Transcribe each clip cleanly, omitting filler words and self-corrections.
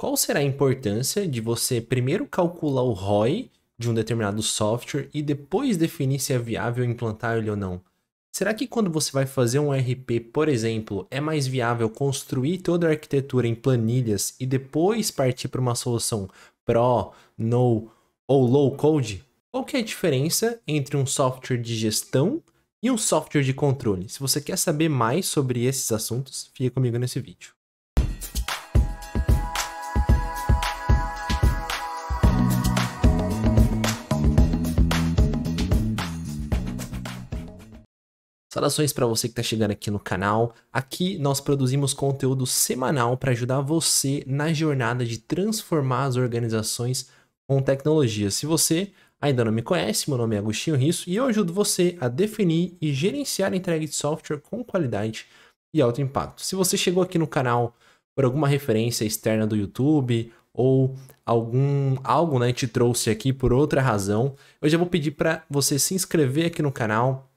Qual será a importância de você primeiro calcular o ROI de um determinado software e depois definir se é viável implantar ele ou não? Será que quando você vai fazer um RP, por exemplo, é mais viável construir toda a arquitetura em planilhas e depois partir para uma solução Pro, No ou Low Code? Qual que é a diferença entre um software de gestão e um software de controle? Se você quer saber mais sobre esses assuntos, fica comigo nesse vídeo. Saudações para você que está chegando aqui no canal. Aqui nós produzimos conteúdo semanal para ajudar você na jornada de transformar as organizações com tecnologia. Se você ainda não me conhece, meu nome é Agostinho Risso e eu ajudo você a definir e gerenciar a entrega de software com qualidade e alto impacto. Se você chegou aqui no canal por alguma referência externa do YouTube ou algo, né, te trouxe aqui por outra razão, eu já vou pedir para você se inscrever aqui no canal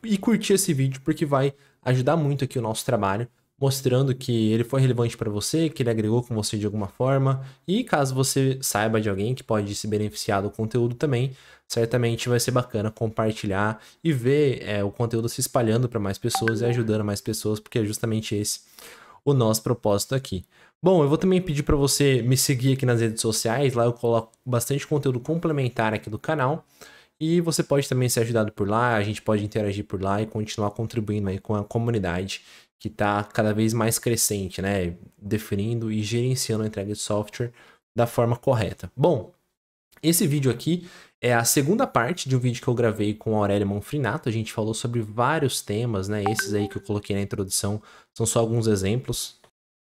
e curtir esse vídeo, porque vai ajudar muito aqui o nosso trabalho, mostrando que ele foi relevante para você, que ele agregou com você de alguma forma, e caso você saiba de alguém que pode se beneficiar do conteúdo também, certamente vai ser bacana compartilhar e ver o conteúdo se espalhando para mais pessoas e ajudando mais pessoas, porque é justamente esse o nosso propósito aqui. Bom, eu vou também pedir para você me seguir aqui nas redes sociais, lá eu coloco bastante conteúdo complementar aqui do canal, e você pode também ser ajudado por lá, a gente pode interagir por lá e continuar contribuindo aí com a comunidade que está cada vez mais crescente, né? Definindo e gerenciando a entrega de software da forma correta. Bom, esse vídeo aqui é a segunda parte de um vídeo que eu gravei com a Aurélia Manfrinato. A gente falou sobre vários temas, né? Esses aí que eu coloquei na introdução são só alguns exemplos.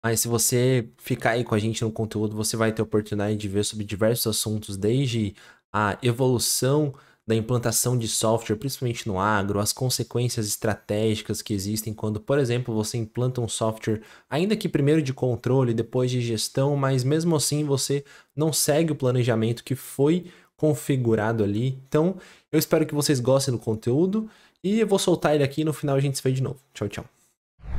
Mas se você ficar aí com a gente no conteúdo, você vai ter a oportunidade de ver sobre diversos assuntos, desde a evolução da implantação de software, principalmente no agro, as consequências estratégicas que existem quando, por exemplo, você implanta um software, ainda que primeiro de controle, depois de gestão, mas mesmo assim você não segue o planejamento que foi configurado ali. Então, eu espero que vocês gostem do conteúdo e eu vou soltar ele aqui e no final a gente se vê de novo. Tchau, tchau.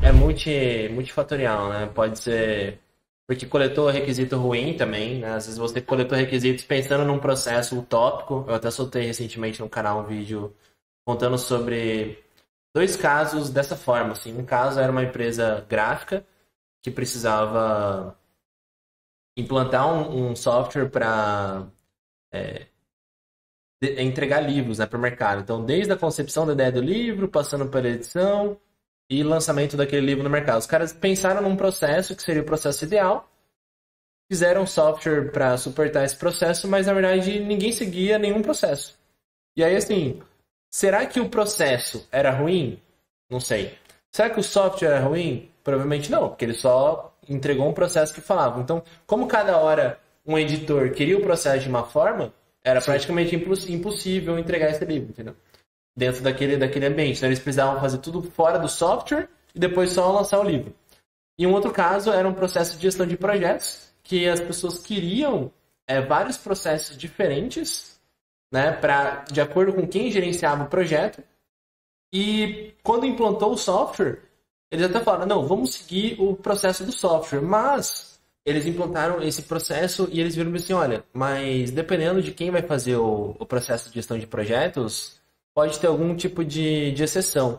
É multifatorial, né? Pode ser porque coletou requisito ruim também, né? Às vezes você coletou requisitos pensando num processo utópico. Eu até soltei recentemente no canal um vídeo contando sobre dois casos dessa forma, assim. Um caso era uma empresa gráfica que precisava implantar um software para entregar livros, né, para o mercado. Então, desde a concepção da ideia do livro, passando pela edição e lançamento daquele livro no mercado. Os caras pensaram num processo que seria o processo ideal, fizeram um software para suportar esse processo, mas na verdade ninguém seguia nenhum processo. E aí assim, será que o processo era ruim? Não sei. Será que o software era ruim? Provavelmente não, porque ele só entregou um processo que falava. Então, como cada hora um editor queria o processo de uma forma, era praticamente impossível entregar esse livro, entendeu? Dentro daquele ambiente. Então, eles precisavam fazer tudo fora do software e depois só lançar o livro. E um outro caso era um processo de gestão de projetos, que as pessoas queriam vários processos diferentes, né, de acordo com quem gerenciava o projeto. E quando implantou o software, eles até falaram, não, vamos seguir o processo do software. Mas eles implantaram esse processo e eles viram assim, olha, mas dependendo de quem vai fazer o processo de gestão de projetos, pode ter algum tipo de exceção.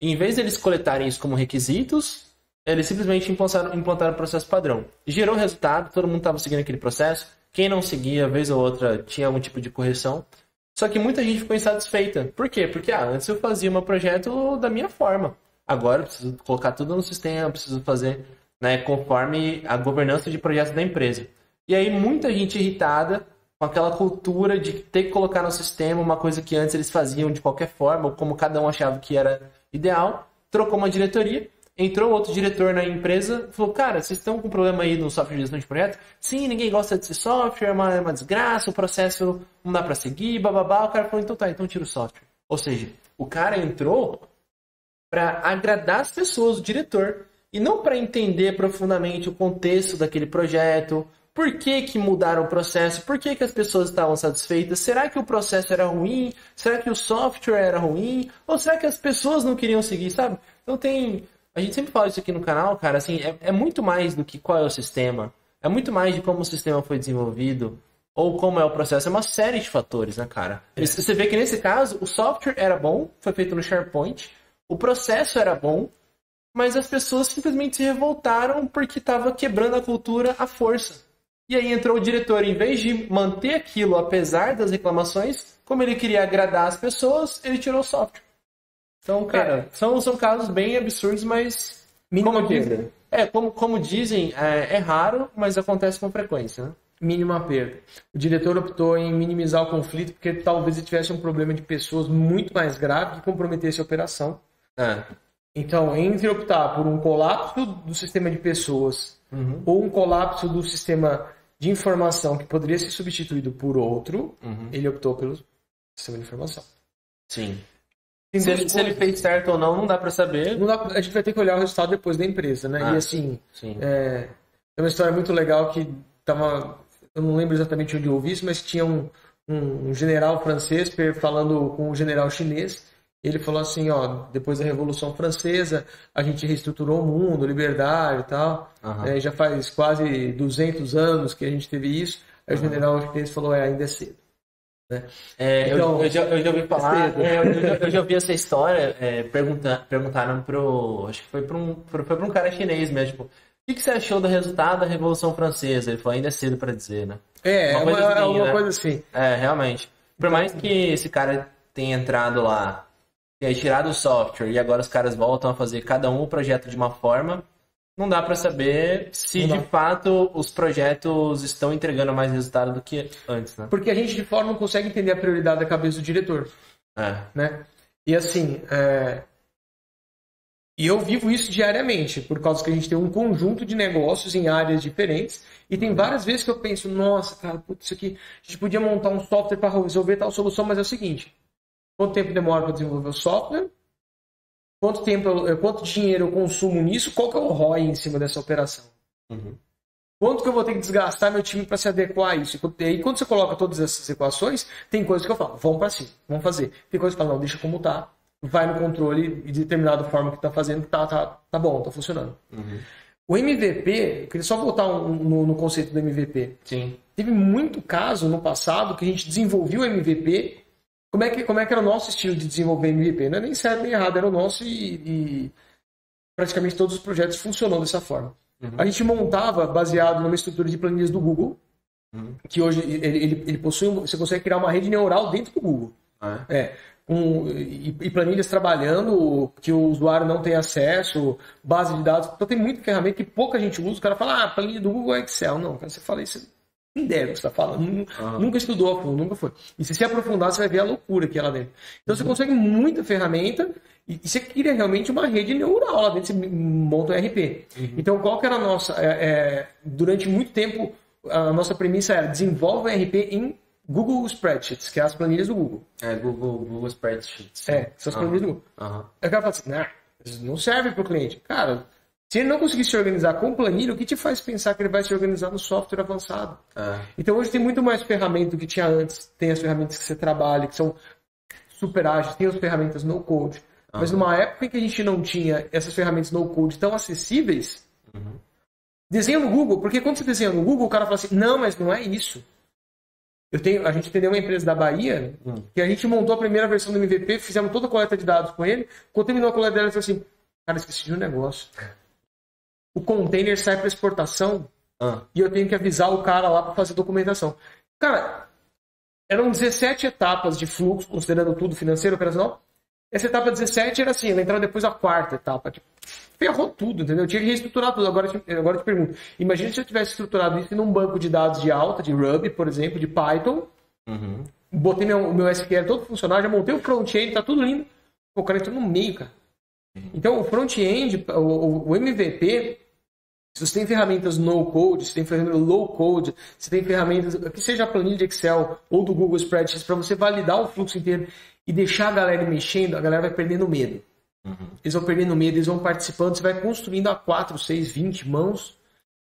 E em vez de eles coletarem isso como requisitos, eles simplesmente implantaram o processo padrão. Gerou resultado, todo mundo estava seguindo aquele processo. Quem não seguia, vez ou outra, tinha algum tipo de correção. Só que muita gente ficou insatisfeita. Por quê? Porque antes eu fazia o meu projeto da minha forma. Agora eu preciso colocar tudo no sistema, eu preciso fazer, né, conforme a governança de projetos da empresa. E aí muita gente irritada com aquela cultura de ter que colocar no sistema uma coisa que antes eles faziam de qualquer forma, ou como cada um achava que era ideal, trocou uma diretoria, entrou outro diretor na empresa, falou, cara, vocês estão com problema aí no software de gestão de projetos? Sim, ninguém gosta desse software, é uma desgraça, o processo não dá para seguir, bababá. O cara falou, então tá, então tira o software. Ou seja, o cara entrou para agradar as pessoas, o diretor, e não para entender profundamente o contexto daquele projeto. Por que mudaram o processo? Por que as pessoas estavam satisfeitas? Será que o processo era ruim? Será que o software era ruim? Ou será que as pessoas não queriam seguir, sabe? Então a gente sempre fala isso aqui no canal, cara, assim, é muito mais do que qual é o sistema. É muito mais de como o sistema foi desenvolvido ou como é o processo. É uma série de fatores, né, cara? Você vê que nesse caso, o software era bom, foi feito no SharePoint, o processo era bom, mas as pessoas simplesmente se revoltaram porque estava quebrando a cultura à força. E aí entrou o diretor, em vez de manter aquilo apesar das reclamações, como ele queria agradar as pessoas, ele tirou o software. Então, cara, são casos bem absurdos, mas Mínima como perda. dizem, como dizem, é raro, mas acontece com frequência, né? Mínima perda. O diretor optou em minimizar o conflito porque talvez ele tivesse um problema de pessoas muito mais grave que comprometesse a operação. É. Então, entre optar por um colapso do sistema de pessoas ou um colapso do sistema de informação que poderia ser substituído por outro, ele optou pelo sistema de informação. Sim. Tem Se duas ele coisas. fez certo ou não dá pra saber. Não dá- A gente vai ter que olhar o resultado depois da empresa, né? Ah, E assim, sim. é uma história muito legal que tava, eu não lembro exatamente onde eu ouvi isso, mas tinha um general francês falando com um general chinês. Ele falou assim, ó, depois da Revolução Francesa, a gente reestruturou o mundo, liberdade e tal. Já faz quase 200 anos que a gente teve isso. Aí o general chinês falou, ainda é cedo. Né? Então, eu já ouvi falar, cedo. eu já ouvi essa história, perguntaram acho que foi para um cara chinês mesmo, tipo, o que você achou do resultado da Revolução Francesa? Ele falou, ainda é cedo para dizer, né? Uma coisa assim. É, realmente. Por mais que esse cara tenha entrado lá, tenha tirado o software e agora os caras voltam a fazer cada um o projeto de uma forma, não dá para saber se de fato os projetos estão entregando mais resultado do que antes, né? Porque a gente de fora não consegue entender a prioridade da cabeça do diretor. Né? E assim, e eu vivo isso diariamente, por causa que a gente tem um conjunto de negócios em áreas diferentes, e tem várias vezes que eu penso, nossa, cara, putz, isso aqui, a gente podia montar um software para resolver tal solução, mas é o seguinte, quanto tempo demora para desenvolver o software? Quanto dinheiro eu consumo nisso? Qual que é o ROI em cima dessa operação? Quanto que eu vou ter que desgastar meu time para se adequar a isso? E aí, quando você coloca todas essas equações, tem coisas que eu falo, vamos para cima, vamos fazer. Tem coisas que eu falo, não, deixa como tá. Vai no controle e de determinada forma que tá fazendo, tá bom, tá funcionando. O MVP, eu queria só voltar no conceito do MVP. Sim. Teve muito caso no passado que a gente desenvolveu o MVP. Como é que era o nosso estilo de desenvolver MVP? Não é nem certo nem errado, era o nosso e praticamente todos os projetos funcionam dessa forma. A gente montava baseado numa estrutura de planilhas do Google, que hoje ele possui, você consegue criar uma rede neural dentro do Google. E planilhas trabalhando, que o usuário não tem acesso, base de dados. Então tem muita ferramenta que pouca gente usa. O cara fala, a planilha do Google é Excel. Não, cara, você fala isso, nem deve o que você está falando. Nunca estudou a fundo, nunca foi. E se aprofundar, você vai ver a loucura que é lá dentro. Então você consegue muita ferramenta e você cria realmente uma rede neural lá dentro, você monta um RP. Então qual que era a nossa... durante muito tempo, a nossa premissa era desenvolve um RP em Google Spreadsheets, que é as planilhas do Google. Google Spreadsheets. São as planilhas do Google. Aí o cara fala assim, isso não serve para o cliente. Cara, se ele não conseguir se organizar com planilha, o que te faz pensar que ele vai se organizar no software avançado? Então hoje tem muito mais ferramenta do que tinha antes. Tem as ferramentas que você trabalha, que são super ágeis, tem as ferramentas no-code. Mas numa época em que a gente não tinha essas ferramentas no-code tão acessíveis, desenha no Google, porque quando você desenha no Google, o cara fala assim, não, mas não é isso. A gente atendeu uma empresa da Bahia, que a gente montou a primeira versão do MVP, fizemos toda a coleta de dados com ele. Quando terminou a coleta dela, ele falou assim, cara, esqueci de um negócio. O container sai para exportação e eu tenho que avisar o cara lá para fazer documentação. Cara, eram 17 etapas de fluxo, considerando tudo financeiro, operacional. Essa etapa 17 era assim, ela entrava depois da quarta etapa. Tipo, ferrou tudo, entendeu? Eu tinha que reestruturar tudo. Agora eu te pergunto, imagina se eu tivesse estruturado isso num banco de dados de alta, de Ruby, por exemplo, de Python. Botei o meu SQL todo funcionar, já montei o front-end, tá tudo lindo. O cara entrou no meio, cara. Então, o front-end, o MVP, se você tem ferramentas no-code, se tem ferramentas low-code, se tem ferramentas, que seja a planilha de Excel ou do Google Spreadsheets, para você validar o fluxo inteiro e deixar a galera mexendo, a galera vai perdendo medo. Eles vão perdendo medo, eles vão participando, você vai construindo a 4, 6, 20 mãos.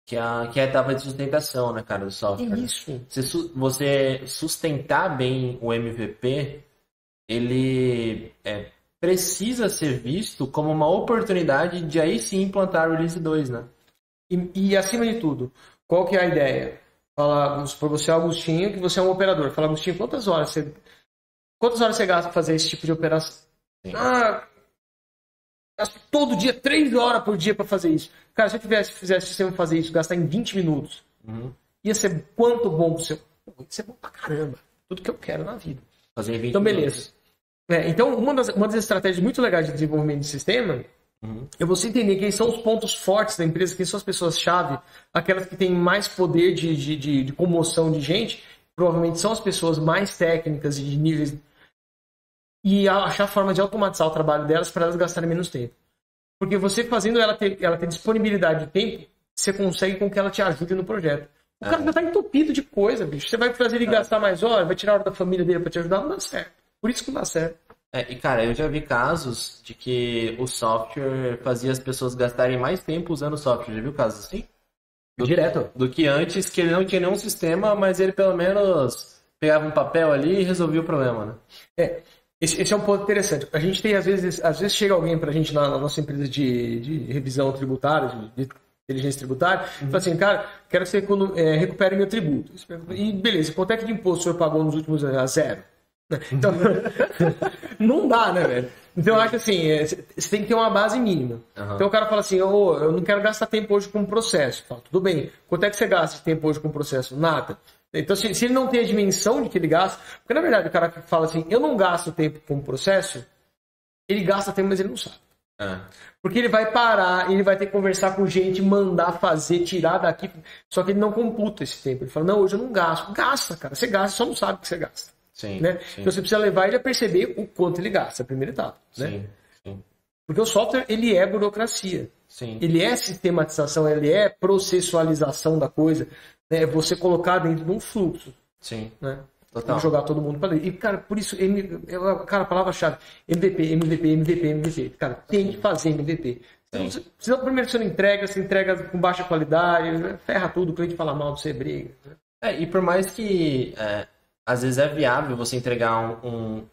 Que é a etapa de sustentação, né, cara, do software. Isso. Você sustentar bem o MVP, ele precisa ser visto como uma oportunidade de aí sim implantar o Release 2, né? E acima de tudo, qual que é a ideia? Fala, vamos supor, você é Agostinho, que você é um operador. Fala, Agostinho, quantas horas você gasta pra fazer esse tipo de operação? Sim. Gasto todo dia, 3 horas por dia pra fazer isso. Cara, se eu fizesse o sistema fazer isso, gastar em 20 minutos, ia ser quanto bom pro seu... Ia ser bom pra caramba. Tudo que eu quero na vida. Fazer em 20 então, beleza. Então, uma das estratégias muito legais de desenvolvimento de sistema é você entender quem são os pontos fortes da empresa, quem são as pessoas-chave, aquelas que têm mais poder de comoção de gente, provavelmente são as pessoas mais técnicas e de níveis... E achar forma de automatizar o trabalho delas para elas gastarem menos tempo. Porque você fazendo ela ter disponibilidade de tempo, você consegue com que ela te ajude no projeto. O cara já tá entupido de coisa, bicho. Você vai fazer ele gastar mais horas, vai tirar a hora da família dele para te ajudar, não dá certo. Por isso que não dá certo. E cara, eu já vi casos de que o software fazia as pessoas gastarem mais tempo usando o software. Já viu casos assim? Direto. Do que antes, que ele não tinha nenhum sistema, mas ele pelo menos pegava um papel ali e resolvia o problema, né? Esse é um ponto interessante. A gente tem, às vezes chega alguém pra gente na nossa empresa de revisão tributária, de inteligência tributária, e fala assim, cara, quero que você recupere meu tributo. E beleza, quanto é que de imposto o senhor pagou nos últimos anos? 0. Então, não dá, né, velho? Então, eu acho assim, você tem que ter uma base mínima. Então, o cara fala assim, eu não quero gastar tempo hoje com um processo. Fala, tudo bem. Quanto é que você gasta de tempo hoje com um processo? Nada. Então, se ele não tem a dimensão de que ele gasta... Porque, na verdade, o cara que fala assim, eu não gasto tempo com o processo, ele gasta tempo, mas ele não sabe. Porque ele vai parar, ele vai ter que conversar com gente, mandar fazer, tirar daqui. Só que ele não computa esse tempo. Ele fala, não, hoje eu não gasto. Gasta, cara. Você gasta, só não sabe o que você gasta. Sim, né? sim. Então, você precisa levar ele a perceber o quanto ele gasta, a primeira etapa. Né? Sim. Porque o software, ele é burocracia. Sim. Ele é sistematização, ele é processualização da coisa. É você colocar dentro de um fluxo. Sim. Né? Total. Jogar todo mundo para dentro. E, cara, por isso, cara, a palavra-chave, MVP. Cara, tem que fazer MVP. Senão, primeiro você não entrega, você entrega com baixa qualidade, ferra tudo, o cliente fala mal, você briga. Né? E por mais que às vezes é viável você entregar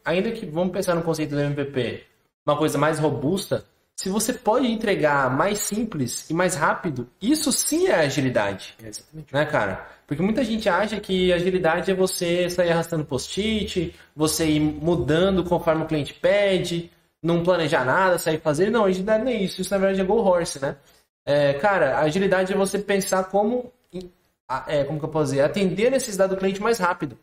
ainda que, vamos pensar no conceito do MVP, uma coisa mais robusta, se você pode entregar mais simples e mais rápido, isso sim é agilidade. Exatamente. Né, cara? Porque muita gente acha que agilidade é você sair arrastando post-it, você ir mudando conforme o cliente pede, não planejar nada, sair fazendo. Não, agilidade não é isso. Isso, na verdade, é go horse, né? Cara, a agilidade é você pensar como que eu posso dizer, atender a necessidade do cliente mais rápido.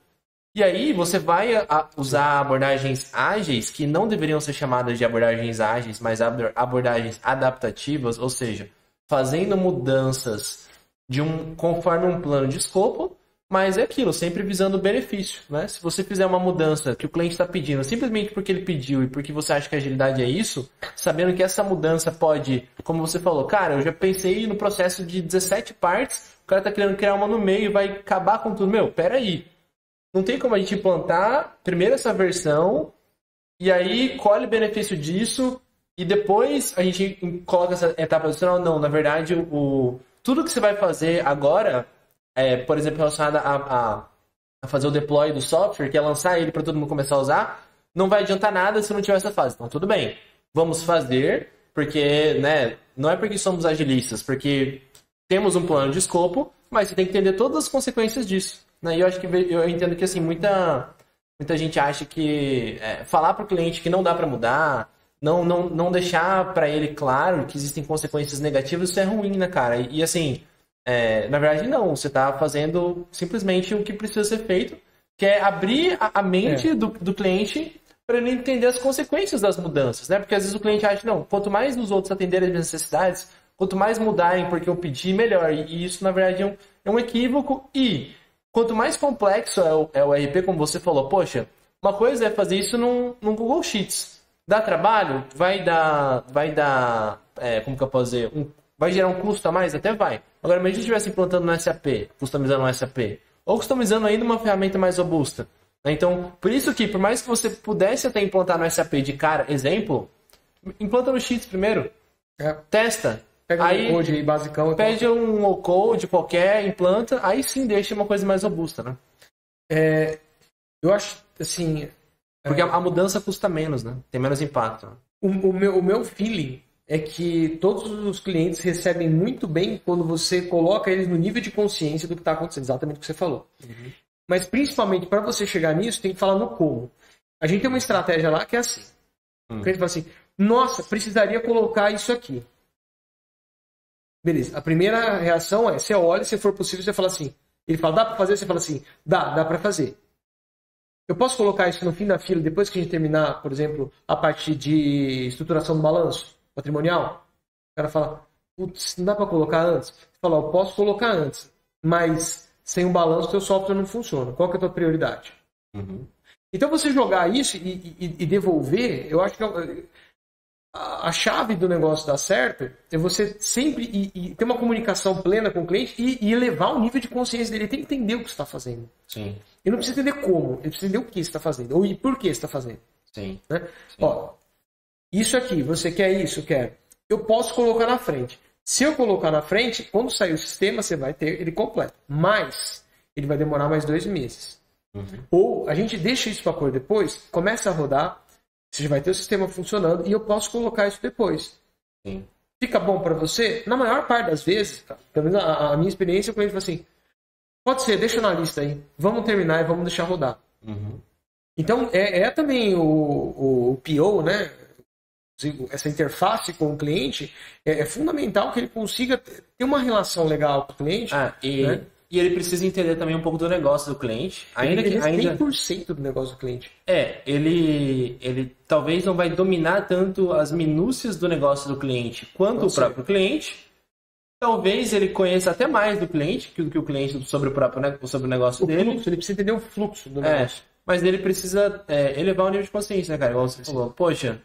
E aí você vai usar abordagens ágeis, que não deveriam ser chamadas de abordagens ágeis, mas abordagens adaptativas, ou seja, fazendo mudanças conforme um plano de escopo, mas é aquilo, sempre visando o benefício. Né? Se você fizer uma mudança que o cliente está pedindo, simplesmente porque ele pediu e porque você acha que a agilidade é isso, sabendo que essa mudança pode, como você falou, cara, eu já pensei no processo de 17 partes, o cara está querendo criar uma no meio e vai acabar com tudo. Peraí. Não tem como a gente implantar primeiro essa versão e aí colhe benefício disso e depois a gente coloca essa etapa adicional. Não, na verdade, tudo que você vai fazer agora, por exemplo, relacionado a fazer o deploy do software, que é lançar ele para todo mundo começar a usar, não vai adiantar nada se não tiver essa fase. Então, tudo bem, vamos fazer, porque não é porque somos agilistas, porque temos um plano de escopo, mas você tem que entender todas as consequências disso. E eu entendo que assim, muita gente acha que falar para o cliente que não dá para mudar, não deixar para ele claro que existem consequências negativas, isso é ruim, né, cara? E assim, na verdade não, você está fazendo simplesmente o que precisa ser feito, que é abrir a mente do cliente para ele entender as consequências das mudanças, né? Porque às vezes o cliente acha, não, quanto mais os outros atenderem as minhas necessidades, quanto mais mudarem porque eu pedi, melhor. E isso, na verdade, é um equívoco. E quanto mais complexo é o RP, como você falou, poxa, uma coisa é fazer isso num Google Sheets. Dá trabalho? Vai dar como que eu posso dizer? Vai gerar um custo a mais? Até vai. Agora, imagina se estivesse implantando no SAP, customizando no SAP, ou customizando ainda uma ferramenta mais robusta. Então, por isso que, por mais que você pudesse até implantar no SAP de cara, exemplo, implanta no Sheets primeiro. Testa. Pega um code aí basicão. Pede um code qualquer, implanta, aí sim deixa uma coisa mais robusta, né? Eu acho, assim... Porque a mudança custa menos, né? Tem menos impacto. O meu feeling é que todos os clientes recebem muito bem quando você coloca eles no nível de consciência do que está acontecendo, exatamente o que você falou. Uhum. Mas principalmente para você chegar nisso, tem que falar no como. A gente tem uma estratégia lá que é assim. O cliente fala assim, nossa, precisaria colocar isso aqui. Beleza, a primeira reação é, você olha, se for possível, você fala assim, ele fala, dá para fazer? Você fala assim, dá para fazer. Eu posso colocar isso no fim da fila, depois que a gente terminar, por exemplo, a parte de estruturação do balanço patrimonial? O cara fala, putz, não dá para colocar antes? Você fala, eu posso colocar antes, mas sem o balanço, teu software não funciona. Qual que é a tua prioridade? Uhum. Então, você jogar isso e devolver, eu acho que a chave do negócio dar certo é você sempre ter uma comunicação plena com o cliente e elevar o nível de consciência dele. Ele tem que entender o que você está fazendo. Sim. Ele não precisa entender como, ele precisa entender o que você está fazendo, ou por que você está fazendo. Sim. Né? Sim. Ó, isso aqui, você quer isso? Quero. Eu posso colocar na frente. Se eu colocar na frente, quando sair o sistema, você vai ter ele completo. Mas ele vai demorar mais 2 meses. Uhum. Ou a gente deixa isso para pôr depois, começa a rodar, você vai ter o sistema funcionando e eu posso colocar isso depois. Sim. Fica bom para você? Na maior parte das vezes, pelo menos a minha experiência, o cliente fala assim, pode ser, deixa na lista aí, vamos terminar e vamos deixar rodar. Uhum. Então, é também o PO, né? Essa interface com o cliente, é fundamental que ele consiga ter uma relação legal com o cliente. Né? E ele precisa entender também um pouco do negócio do cliente. Ainda que 100% do negócio do cliente. Ele talvez não vai dominar tanto as minúcias do negócio do cliente quanto o próprio cliente. Talvez ele conheça até mais do cliente que o cliente sobre o negócio dele. Fluxo, ele precisa entender o fluxo do negócio. Mas ele precisa elevar o nível de consciência, né, cara? Igual você falou. Poxa,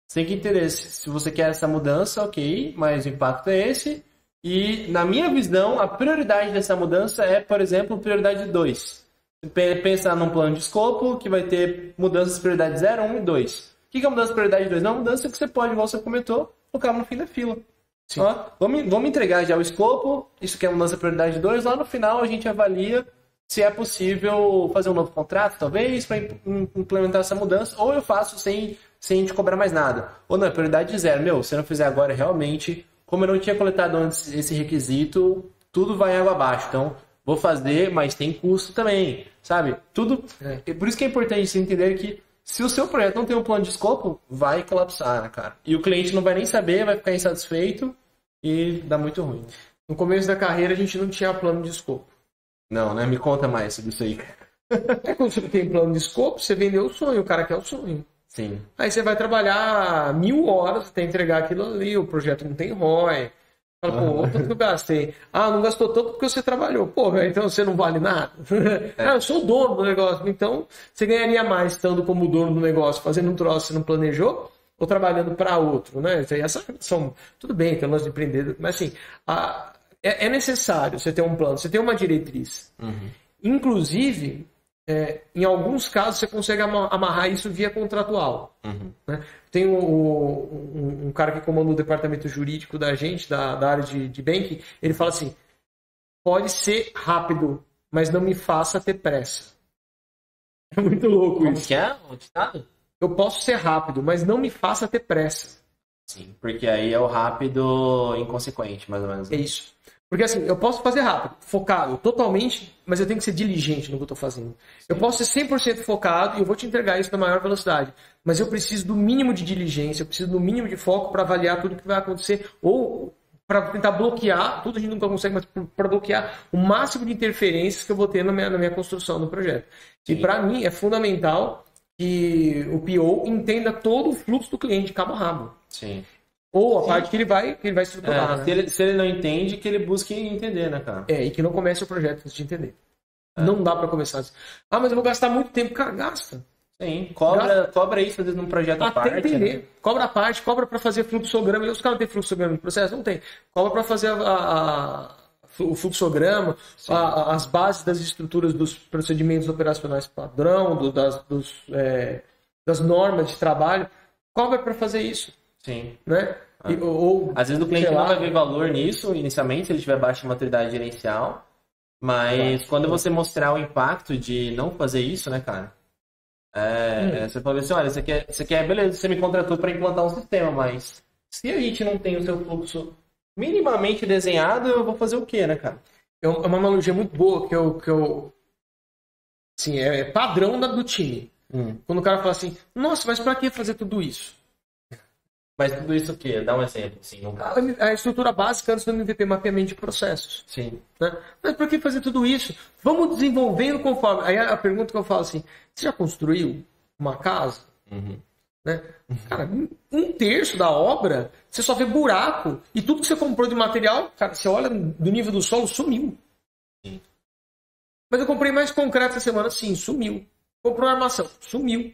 você tem que entender se você quer essa mudança, ok, mas o impacto é esse. E, na minha visão, a prioridade dessa mudança é, por exemplo, prioridade 2. Pensa num plano de escopo que vai ter mudanças de prioridade 0, 1 e 2. O que é a mudança de prioridade 2? Não, a mudança que você pode, igual você comentou, colocar no fim da fila. Ó, vamos entregar já o escopo, isso que é a mudança de prioridade 2, lá no final a gente avalia se é possível fazer um novo contrato, talvez, para implementar essa mudança, ou eu faço sem te cobrar mais nada. Ou não, é prioridade 0. Se eu não fizer agora, realmente... Como eu não tinha coletado antes esse requisito, tudo vai água abaixo. Então, vou fazer, mas tem custo também, sabe? Tudo. Por isso que é importante você entender que se o seu projeto não tem um plano de escopo, vai colapsar, né, cara? E o cliente não vai nem saber, vai ficar insatisfeito e dá muito ruim. No começo da carreira, a gente não tinha plano de escopo. Não, né? Me conta mais sobre isso aí. Quando você tem plano de escopo, você vendeu o sonho, o cara quer o sonho. Sim. Aí você vai trabalhar 1000 horas até entregar aquilo ali, o projeto não tem ROI. Fala, pô, tanto que eu gastei. Não gastou tanto porque você trabalhou. Pô, então você não vale nada. Eu sou o dono do negócio. Então, você ganharia mais estando como dono do negócio, fazendo um troço que você não planejou, ou trabalhando para outro, né? Essa são, tudo bem, tem lance de empreendedor, mas assim, é necessário você ter um plano, você ter uma diretriz. Uhum. Inclusive... em alguns casos você consegue amarrar isso via contratual. Uhum. Né? Tem um cara que comanda o departamento jurídico da gente, da área de banking, ele fala assim, pode ser rápido, mas não me faça ter pressa. É muito louco isso. Como que é o ditado? Eu posso ser rápido, mas não me faça ter pressa. Sim, porque aí é o rápido inconsequente, mais ou menos. É isso. Porque assim, eu posso fazer rápido, focado, totalmente, mas eu tenho que ser diligente no que eu estou fazendo. Sim. Eu posso ser 100% focado e eu vou te entregar isso na maior velocidade. Mas eu preciso do mínimo de diligência, eu preciso do mínimo de foco para avaliar tudo que vai acontecer. Ou para tentar bloquear, tudo a gente nunca consegue, mas para bloquear o máximo de interferências que eu vou ter na minha construção do projeto. Sim. E para mim é fundamental que o PO entenda todo o fluxo do cliente de cabo a rabo. Sim. Ou a parte que ele vai estruturar. Né? Se ele não entende, que ele busque entender, né, cara? E que não comece o projeto antes de entender. Não dá pra começar assim. Mas eu vou gastar muito tempo. Cara, gasta. Sim, cobra isso às vezes num projeto à parte. Até entender. Né? Cobra a parte, cobra pra fazer fluxograma. E os caras não têm fluxograma no processo? Não tem. Cobra pra fazer o fluxograma, as bases das estruturas dos procedimentos operacionais padrão, das normas de trabalho. Cobra pra fazer isso. Sim. Né? Às vezes o cliente não vai ver valor nisso inicialmente, se ele tiver baixa maturidade gerencial, mas quando você mostrar o impacto de não fazer isso, né, cara? Você fala assim, olha, você quer, beleza, você me contratou para implantar um sistema, mas se a gente não tem o seu fluxo minimamente desenhado, eu vou fazer o quê, né, cara? É uma analogia muito boa que eu assim, é padrão do time. Quando o cara fala assim, nossa, mas pra que fazer tudo isso? Mas tudo isso o quê? Dá um exemplo, assim, no caso. A estrutura básica antes do MVP, mapeamento de processos. Sim. Né? Mas por que fazer tudo isso? Vamos desenvolvendo conforme. Aí a pergunta que eu falo assim, você já construiu uma casa? Né? Cara, 1/3 da obra, você só vê buraco. E tudo que você comprou de material, cara, você olha do nível do solo, sumiu. Sim. Mas eu comprei mais concreto essa semana, sim, sumiu. Comprou armação, sumiu.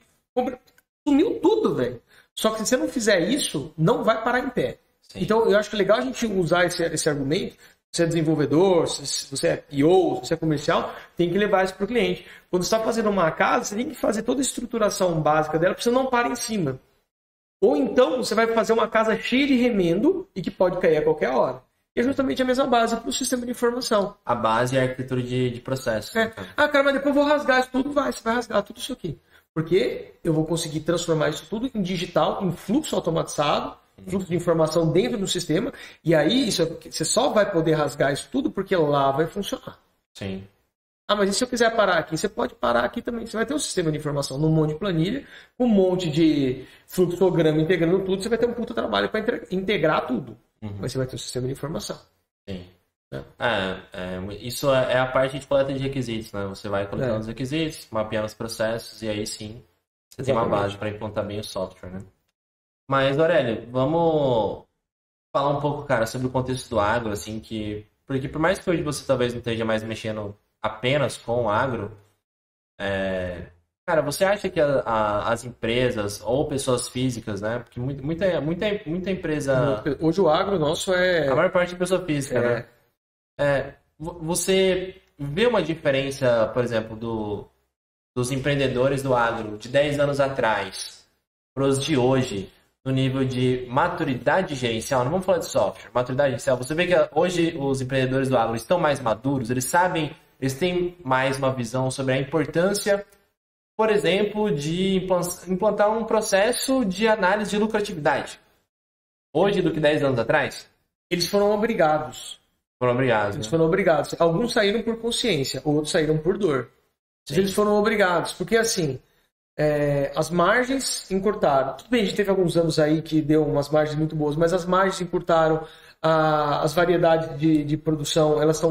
Sumiu tudo, velho. Só que se você não fizer isso, não vai parar em pé. Sim. Então, eu acho que é legal a gente usar esse argumento. Se você é desenvolvedor, se você é PO, se você é comercial, tem que levar isso para o cliente. Quando você está fazendo uma casa, você tem que fazer toda a estruturação básica dela para você não parar em cima. Ou então, você vai fazer uma casa cheia de remendo e que pode cair a qualquer hora. E é justamente a mesma base para o sistema de informação. A base é a arquitetura de processo. É. Ah, cara, mas depois eu vou rasgar isso tudo. Você vai rasgar tudo isso aqui. Porque eu vou conseguir transformar isso tudo em digital, em fluxo automatizado, fluxo de informação dentro do sistema, e aí você só vai poder rasgar isso tudo porque lá vai funcionar. Sim. Ah, mas e se eu quiser parar aqui? Você pode parar aqui também. Você vai ter um sistema de informação num monte de planilha, com um monte de fluxograma integrando tudo, você vai ter um puta trabalho para integrar tudo. Mas você vai ter um sistema de informação. Sim. Isso é a parte de coleta de requisitos, né? Você vai coletando os requisitos, mapeando os processos e aí sim você tem uma base para implantar bem o software, né? Mas, Aurélio, vamos falar um pouco, cara, sobre o contexto do agro, assim, porque por mais que hoje você talvez não esteja mais mexendo apenas com o agro, cara, você acha que as empresas ou pessoas físicas, né? Porque muita empresa... Hoje o agro nosso é... A maior parte é pessoa física, né? Você vê uma diferença, por exemplo, dos empreendedores do agro de 10 anos atrás para os de hoje, no nível de maturidade gerencial? Não vamos falar de software, maturidade gerencial. Você vê que hoje os empreendedores do agro estão mais maduros, eles têm mais uma visão sobre a importância, por exemplo, de implantar um processo de análise de lucratividade. Hoje do que 10 anos atrás? Eles foram obrigados. Eles foram obrigados. Alguns saíram por consciência, outros saíram por dor. Eles foram obrigados, porque assim, as margens encurtaram. Tudo bem, a gente teve alguns anos aí que deu umas margens muito boas, mas as margens encurtaram, as variedades de produção, elas têm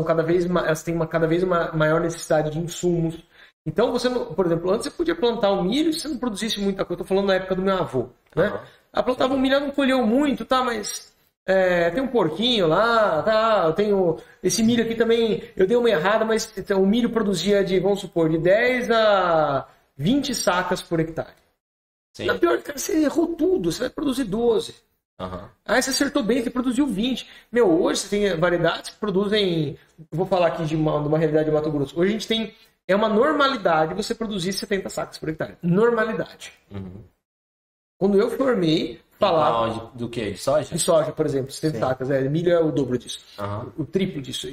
uma cada vez maior necessidade de insumos. Então, por exemplo, antes você podia plantar o milho se você não produzisse muita coisa. Eu estou falando na época do meu avô, né? Ela plantava o milho, ela não colheu muito, tá, mas... tem um porquinho lá, tá? Eu tenho esse milho aqui também, eu dei uma errada, mas então, o milho produzia vamos supor, de 10 a 20 sacas por hectare. Sim. Na pior, cara, você errou tudo, você vai produzir 12. Aí você acertou bem, você produziu 20. Hoje você tem variedades que produzem, eu vou falar aqui de uma realidade de Mato Grosso. Hoje a gente tem, uma normalidade você produzir 70 sacas por hectare. Normalidade. Quando eu formei, falava... Do que? De soja? De soja, por exemplo, 70 sacas. Milho é o dobro disso. O triplo disso.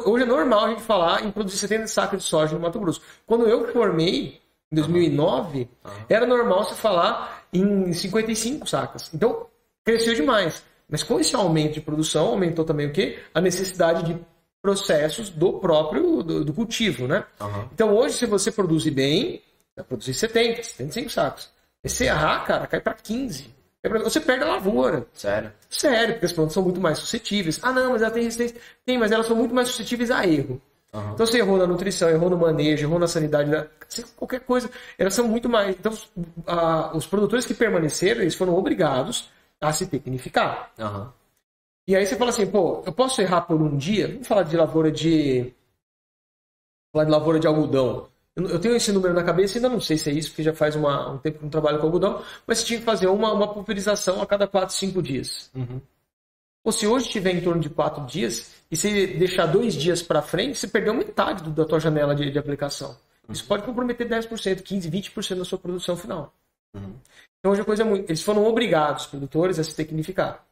Hoje é normal a gente falar em produzir 70 sacas de soja no Mato Grosso. Quando eu formei, em 2009, era normal você falar em 55 sacas. Então, cresceu demais. Mas com esse aumento de produção, aumentou também o quê? A necessidade de processos do próprio do cultivo, né? Então, hoje, se você produzir bem, vai produzir 75 sacos. E se errar, cara, cai para 15. Você perde a lavoura. Sério? Sério, porque as plantas são muito mais suscetíveis. Ah, não, mas ela tem resistência. Tem, mas elas são muito mais suscetíveis a erro. Então você errou na nutrição, errou no manejo, errou na sanidade, qualquer coisa. Elas são muito mais... Então, os produtores que permaneceram, eles foram obrigados a se tecnificar. E aí você fala assim, pô, eu posso errar por um dia? Vamos falar de lavoura de algodão. Eu tenho esse número na cabeça, ainda não sei se é isso, porque já faz um tempo que não trabalho com algodão, mas você tinha que fazer uma pulverização a cada 4, 5 dias. Ou se hoje tiver em torno de 4 dias, e você deixar 2 dias para frente, você perdeu metade da tua janela de aplicação. Isso pode comprometer 10%, 15%, 20% da sua produção final. Então hoje a coisa é muito... Eles foram obrigados, os produtores, a se tecnificar.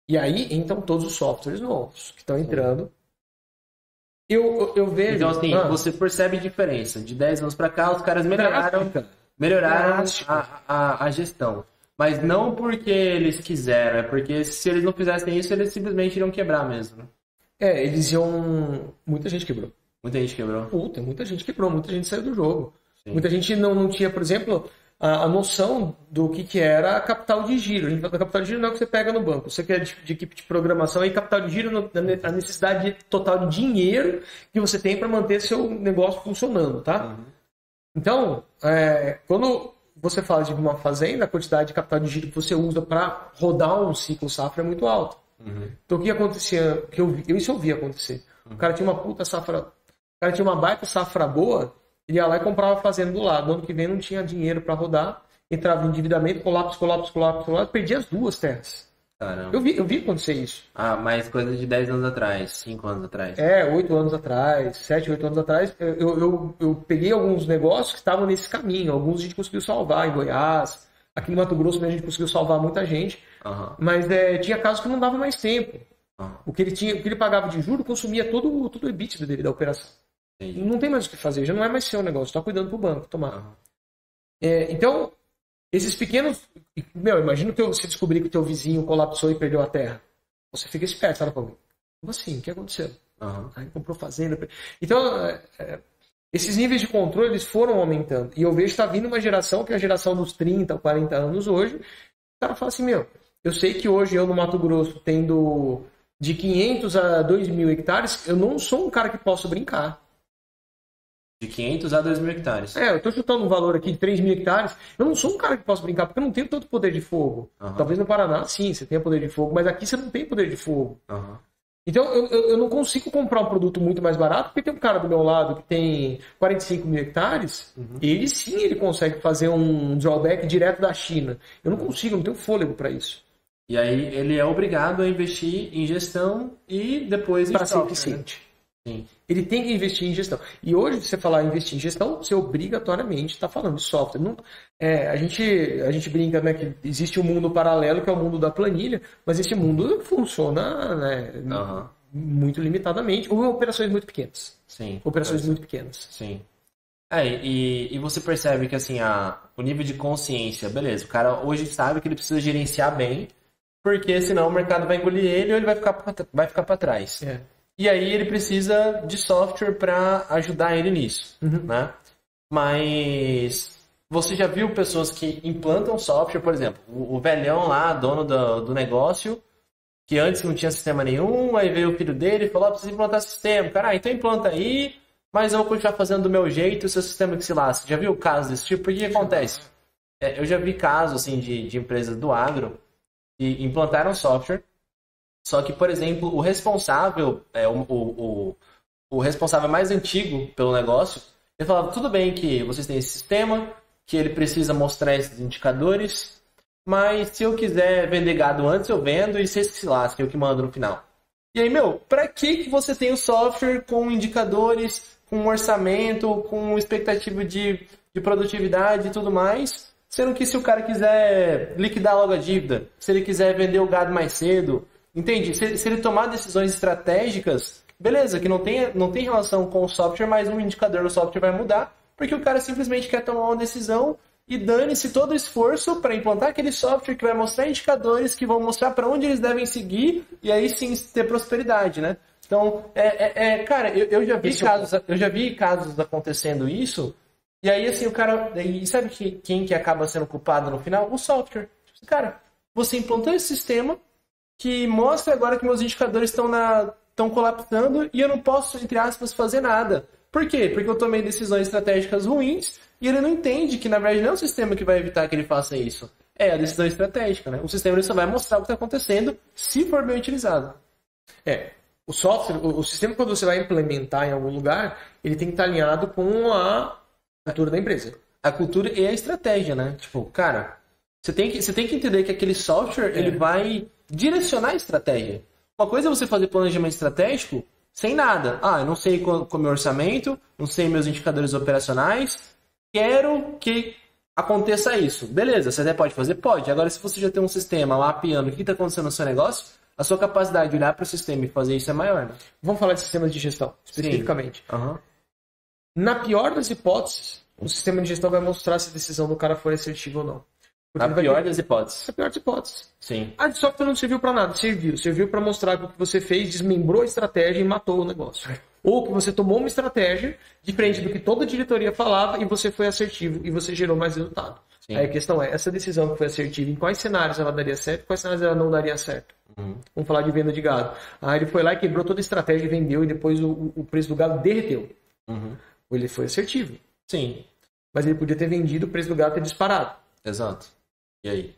E aí, então, todos os softwares novos que estão entrando... Eu vejo... Então, assim, você percebe diferença. De 10 anos para cá, os caras melhoraram a gestão. Mas não porque eles quiseram, é porque se eles não fizessem isso, eles simplesmente iriam quebrar mesmo, né? Eles iam... Muita gente quebrou. Muita gente quebrou. Puta, muita gente quebrou, muita gente saiu do jogo. Sim. Muita gente não tinha, por exemplo, a noção do que era capital de giro. A gente fala, capital de giro não é o que você pega no banco. Você que é de equipe de programação, aí capital de giro é a necessidade total de dinheiro que você tem para manter seu negócio funcionando, tá? Uhum. Então, quando você fala de uma fazenda, a quantidade de capital de giro que você usa para rodar um ciclo safra é muito alta. Uhum. Então, o que acontecia? Isso eu vi acontecer. O cara tinha uma puta safra... O cara tinha uma baita safra boa, ele ia lá e comprava a fazenda do lado. No ano que vem não tinha dinheiro para rodar, entrava em endividamento, colapso, perdia as duas terras. Caramba. Eu vi acontecer isso. Mais coisa de 10 anos atrás, 5 anos atrás. 8 anos atrás, 7, 8 anos atrás, eu peguei alguns negócios que estavam nesse caminho. Alguns a gente conseguiu salvar em Goiás, aqui no Mato Grosso a gente conseguiu salvar muita gente. Uhum. Mas tinha casos que não dava mais tempo. Uhum. O que ele pagava de juros consumia todo o EBITDA dele da operação. Entendi. Não tem mais o que fazer, já não é mais seu negócio, está cuidando pro banco, tomar. Uhum. Então, esses pequenos... imagina que você descobrir que o teu vizinho colapsou e perdeu a terra. Você fica esperto, fala pra mim. Como assim? O que aconteceu? Uhum. Aí comprou fazenda. Então, esses níveis de controle eles foram aumentando. E eu vejo que está vindo uma geração, que é a geração dos 30, 40 anos hoje. O cara fala assim, eu sei que hoje eu no Mato Grosso, tendo de 500 a 2.000 hectares, eu não sou um cara que posso brincar. De 500 a 2.000 hectares. Eu estou chutando um valor aqui de 3.000 hectares. Eu não sou um cara que posso brincar, porque eu não tenho tanto poder de fogo. Uhum. Talvez no Paraná, sim, você tenha poder de fogo, mas aqui você não tem poder de fogo. Uhum. Então, eu não consigo comprar um produto muito mais barato, porque tem um cara do meu lado que tem 45.000 hectares, ele consegue fazer um drawback direto da China. Eu não consigo, não tenho fôlego para isso. E aí ele é obrigado a investir em gestão e depois em para ser eficiente. Sim. Ele tem que investir em gestão. E hoje, você falar investir em gestão, você obrigatoriamente está falando de software. Não, a gente brinca, né, que existe um mundo paralelo, que é o mundo da planilha, mas esse mundo funciona, né, muito limitadamente, ou em operações muito pequenas. Sim. Operações muito pequenas. Sim. E você percebe que assim, o nível de consciência, beleza, o cara hoje sabe que ele precisa gerenciar bem, porque senão o mercado vai engolir ele ou ele vai ficar para trás. E aí ele precisa de software para ajudar ele nisso, né? Mas você já viu pessoas que implantam software, por exemplo, o velhão lá, dono do negócio, que antes não tinha sistema nenhum, aí veio o filho dele e falou, precisa implantar sistema. Cara, então implanta aí, mas eu vou continuar fazendo do meu jeito, o seu sistema que se lasca. Já viu casos desse tipo? Por que acontece? Eu já vi casos assim, de empresas do agro que implantaram software, só que, por exemplo, o responsável, o responsável mais antigo pelo negócio, ele falava, tudo bem que vocês têm esse sistema, que ele precisa mostrar esses indicadores, mas se eu quiser vender gado antes, eu vendo e vocês que se lasquem, eu que mando no final. E aí, pra que você tem o software com indicadores, com orçamento, com expectativa de produtividade e tudo mais, sendo que se o cara quiser liquidar logo a dívida, se ele quiser vender o gado mais cedo... Entende? Se ele tomar decisões estratégicas, beleza, que não tem relação com o software, mas um indicador no software vai mudar, porque o cara simplesmente quer tomar uma decisão e dane-se todo o esforço para implantar aquele software que vai mostrar indicadores que vão mostrar para onde eles devem seguir e aí sim ter prosperidade, né? Então, cara, eu já vi casos acontecendo isso, e aí assim o cara, e sabe quem que acaba sendo culpado no final? O software. Cara, você implantou esse sistema que mostra agora que meus indicadores estão colapsando e eu não posso, entre aspas, fazer nada. Por quê? Porque eu tomei decisões estratégicas ruins e ele não entende que, na verdade, não é o sistema que vai evitar que ele faça isso. É a decisão estratégica, né? O sistema ele só vai mostrar o que está acontecendo se for bem utilizado. O software, o sistema, quando você vai implementar em algum lugar, ele tem que estar alinhado com a cultura da empresa. A cultura e a estratégia, né? Tipo, cara, você tem que entender que aquele software, ele vai direcionar a estratégia. Uma coisa é você fazer planejamento estratégico sem nada. Eu não sei qual é o meu orçamento, não sei meus indicadores operacionais, quero que aconteça isso. Beleza, você até pode fazer? Pode. Agora, se você já tem um sistema mapeando o que está acontecendo no seu negócio, a sua capacidade de olhar para o sistema e fazer isso é maior, né? Vamos falar de sistemas de gestão, especificamente. Na pior das hipóteses, o sistema de gestão vai mostrar se a decisão do cara foi assertiva ou não. Na pior das hipóteses. Na pior das hipóteses. Sim. A de software não serviu para nada, serviu para mostrar que o que você fez desmembrou a estratégia e matou o negócio. Ou que você tomou uma estratégia diferente do que toda a diretoria falava e você foi assertivo e você gerou mais resultado. Sim. Aí a questão é, essa decisão que foi assertiva, em quais cenários ela daria certo e quais cenários ela não daria certo? Vamos falar de venda de gado. Ele foi lá e quebrou toda a estratégia e vendeu e depois o preço do gado derreteu. Ou ele foi assertivo. Sim. Mas ele podia ter vendido, o preço do gado ter disparado. Exato. E aí?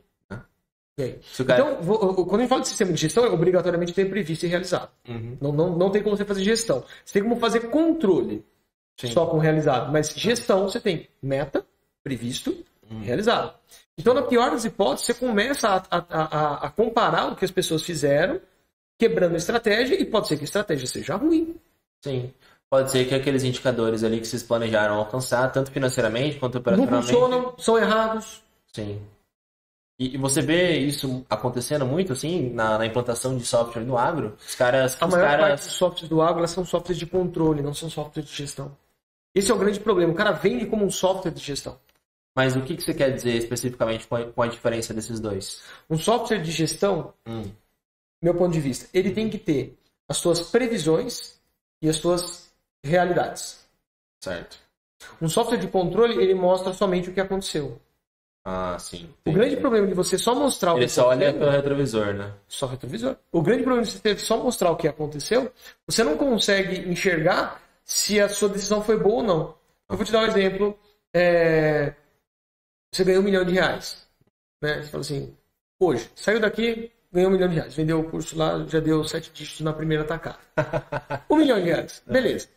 E aí? Então, quando a gente fala de sistema de gestão, é obrigatoriamente ter previsto e realizado. Não tem como você fazer gestão. Você tem como fazer controle. Sim. Só com realizado. Mas gestão, você tem meta, previsto e realizado. Então, na pior das hipóteses, você começa a comparar o que as pessoas fizeram, quebrando a estratégia, e pode ser que a estratégia seja ruim. Sim. Pode ser que aqueles indicadores ali que vocês planejaram alcançar, tanto financeiramente quanto operacionalmente... Não funcionam, são errados. Sim. E você vê isso acontecendo muito, assim, na implantação de software no agro? A maior parte dos softwares do agro são softwares de controle, não são softwares de gestão. Esse é o grande problema. O cara vende como um software de gestão. Mas o que você quer dizer especificamente com a diferença desses dois? Um software de gestão, meu ponto de vista, ele tem que ter as suas previsões e as suas realidades. Certo. Um software de controle, ele mostra somente o que aconteceu. Ah, sim. Entendi. O grande problema de você só mostrar o que aconteceu... Ele só olha pelo retrovisor, né? Só retrovisor. O grande problema de você só mostrar o que aconteceu, você não consegue enxergar se a sua decisão foi boa ou não. Eu vou te dar um exemplo. Você ganhou R$1 milhão. Né? Você fala assim, hoje, saiu daqui, ganhou R$1 milhão. Vendeu o curso lá, já deu 7 dígitos na primeira tacada. R$1 milhão. Beleza.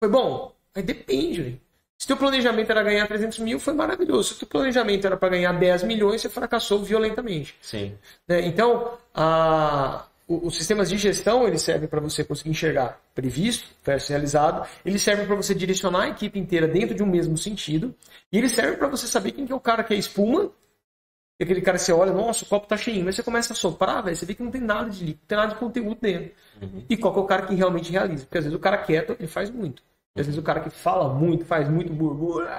Foi bom? Aí depende, velho. Se teu planejamento era ganhar 300 mil, foi maravilhoso. Se teu planejamento era para ganhar 10 milhões, você fracassou violentamente. Sim. Né? Então, os sistemas de gestão, eles servem para você conseguir enxergar previsto versus realizado. Eles servem para você direcionar a equipe inteira dentro de um mesmo sentido. E eles servem para você saber quem que é o cara que é espuma. E aquele cara que você olha, nossa, o copo tá cheio. Mas você começa a soprar, véio, você vê que não tem nada de líquido, não tem nada de conteúdo dentro. E qual que é o cara que realmente realiza? Porque às vezes o cara quieto, ele faz muito. Às vezes o cara que fala muito, faz muito burburinho,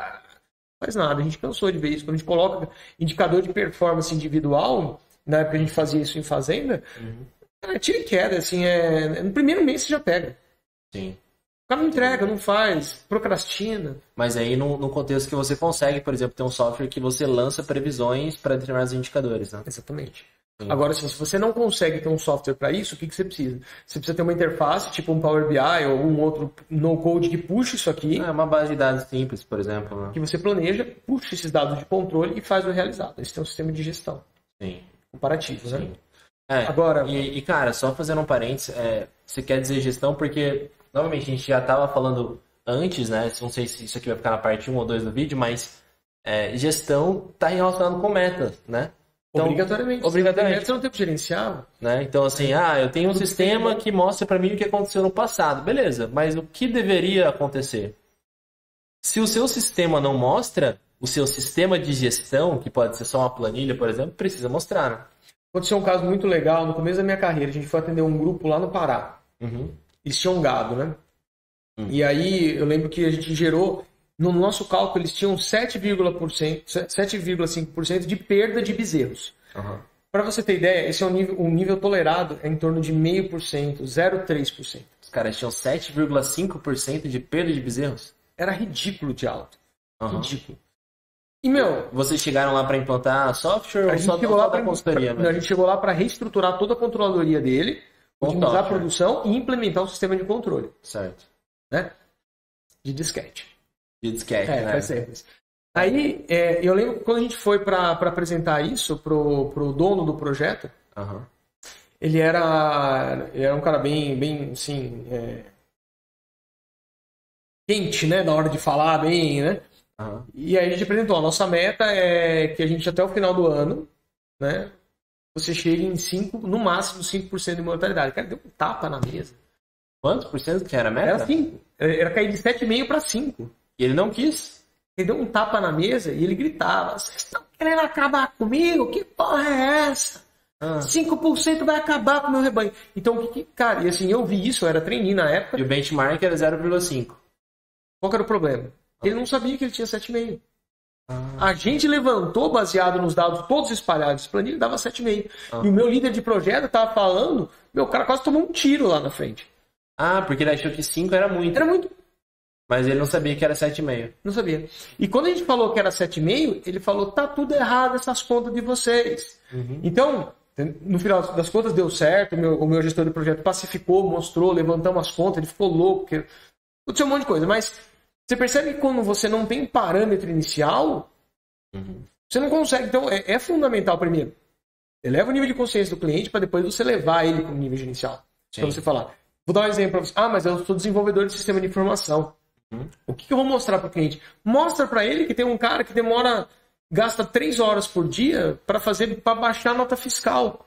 faz nada. A gente cansou de ver isso. Quando a gente coloca indicador de performance individual, na época a gente fazia isso em fazenda, tira e queda, assim, no primeiro mês você já pega. Sim. O cara não entrega, não faz, procrastina. Mas aí no contexto que você consegue, por exemplo, ter um software que você lança previsões para determinados indicadores, né? Exatamente. Agora, se você não consegue ter um software para isso, o que você precisa? Você precisa ter uma interface, tipo um Power BI ou um outro no-code que puxa isso aqui. Uma base de dados simples, por exemplo. Né? Que você planeja, puxa esses dados de controle e faz o realizado. Esse é um sistema de gestão. Sim. Comparativo, Sim. Né? Agora... cara, só fazendo um parênteses, você quer dizer gestão porque, novamente, a gente já estava falando antes, né? Não sei se isso aqui vai ficar na parte 1 ou 2 do vídeo, mas gestão está relacionado com metas, né? Então, obrigatoriamente. Você não tem que gerenciar. Né? Então, assim, eu tenho um sistema que mostra para mim o que aconteceu no passado. Beleza, mas o que deveria acontecer? Se o seu sistema não mostra, o seu sistema de gestão, que pode ser só uma planilha, por exemplo, precisa mostrar. Né? Aconteceu um caso muito legal. No começo da minha carreira, a gente foi atender um grupo lá no Pará. Eles tinham gado, né? E aí, eu lembro que a gente gerou... No nosso cálculo, eles tinham 7,5% de perda de bezerros. Para você ter ideia, esse é um nível tolerado em torno de 0,5%, 0,3%. Os caras tinham 7,5% de perda de bezerros? Era ridículo de alto. Ridículo. E, vocês chegaram lá para implantar software ou só da consultoria? A gente chegou lá para reestruturar toda a controladoria dele, otimizar a produção e implementar um sistema de controle. Certo. Né? De disquete. De disquete, né? Faz sempre. Aí, eu lembro que quando a gente foi para apresentar isso pro dono do projeto, ele era um cara bem assim, quente, né? Na hora de falar, bem, né? E aí a gente apresentou, a nossa meta é que a gente até o final do ano, né? Você chegue em 5, no máximo 5% de mortalidade. O cara deu um tapa na mesa. Quantos por cento que era a meta? Era 5. Era cair de 7,5 para 5. E ele não quis. Ele deu um tapa na mesa e ele gritava: vocês estão querendo acabar comigo? Que porra é essa? 5% vai acabar com o meu rebanho. Então, cara, e assim, eu vi isso, eu era trainee na época. E o benchmark era 0,5. Qual que era o problema? Ele não sabia que ele tinha 7,5. A gente levantou baseado nos dados todos espalhados. Planilha dava 7,5. E o meu líder de projeto tava falando, meu cara quase tomou um tiro lá na frente. Porque ele achou que 5 era muito. Era muito. Mas ele não sabia que era 7,5. Não sabia. E quando a gente falou que era 7,5, ele falou, tá tudo errado essas contas de vocês. Então, no final das contas deu certo, o meu gestor de projeto pacificou, mostrou, levantamos as contas, ele ficou louco, aconteceu um monte de coisa. Mas você percebe que quando você não tem parâmetro inicial, você não consegue. Então, é fundamental primeiro. Eleva o nível de consciência do cliente para depois você levar ele para o nível inicial. Para você falar. Vou dar um exemplo para você. Mas eu sou desenvolvedor de sistema de informação. O que eu vou mostrar para o cliente? Mostra para ele que tem um cara que gasta 3 horas por dia para baixar a nota fiscal